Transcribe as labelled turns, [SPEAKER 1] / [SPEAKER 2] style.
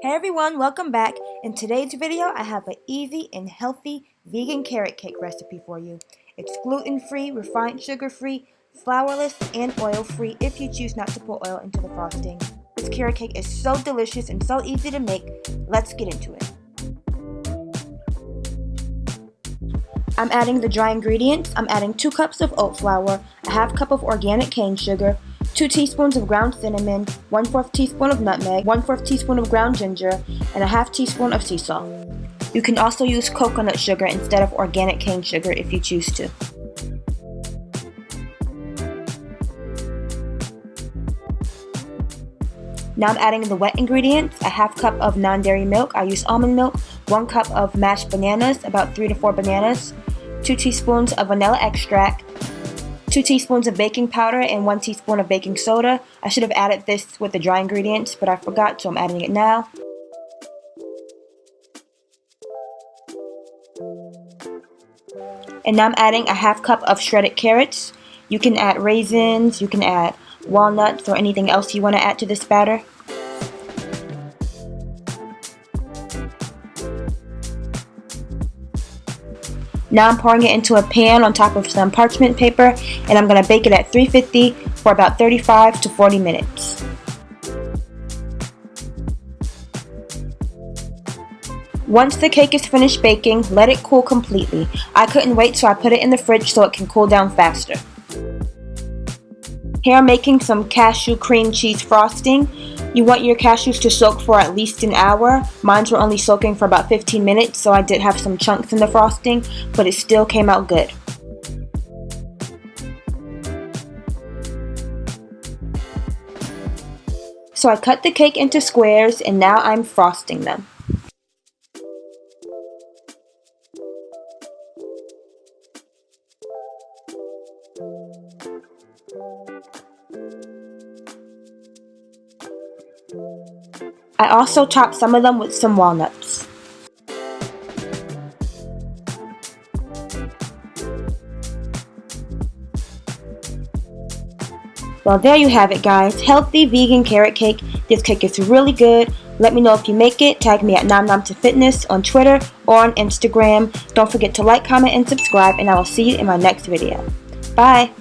[SPEAKER 1] Hey everyone, welcome back. In today's video, I have an easy and healthy vegan carrot cake recipe for you. It's gluten-free, refined sugar-free, flourless, and oil-free if you choose not to put oil into the frosting. This carrot cake is so delicious and so easy to make. Let's get into it. I'm adding the dry ingredients. I'm adding 2 cups of oat flour, a half cup of organic cane sugar, 2 teaspoons of ground cinnamon, 1/4 teaspoon of nutmeg, 1/4 teaspoon of ground ginger, and a half teaspoon of sea salt. You can also use coconut sugar instead of organic cane sugar if you choose to. Now I'm adding the wet ingredients, a half cup of non-dairy milk, I use almond milk, 1 cup of mashed bananas, about 3 to 4 bananas, 2 teaspoons of vanilla extract, 2 teaspoons of baking powder, and 1 teaspoon of baking soda. I should have added this with the dry ingredients, but I forgot, so I'm adding it now. And now I'm adding a half cup of shredded carrots. You can add raisins, you can add walnuts, or anything else you want to add to this batter. Now I'm pouring it into a pan on top of some parchment paper, and I'm going to bake it at 350 for about 35 to 40 minutes. Once the cake is finished baking, let it cool completely. I couldn't wait, so I put it in the fridge so it can cool down faster. Here I'm making some cashew cream cheese frosting. You want your cashews to soak for at least an hour. Mine were only soaking for about 15 minutes, so I did have some chunks in the frosting, but it still came out good. So I cut the cake into squares, and now I'm frosting them. I also chopped some of them with some walnuts. Well, there you have it, guys. Healthy vegan carrot cake. This cake is really good. Let me know if you make it. Tag me at NomNomToFitness on Twitter or on Instagram. Don't forget to like, comment, and subscribe, and I will see you in my next video. Bye!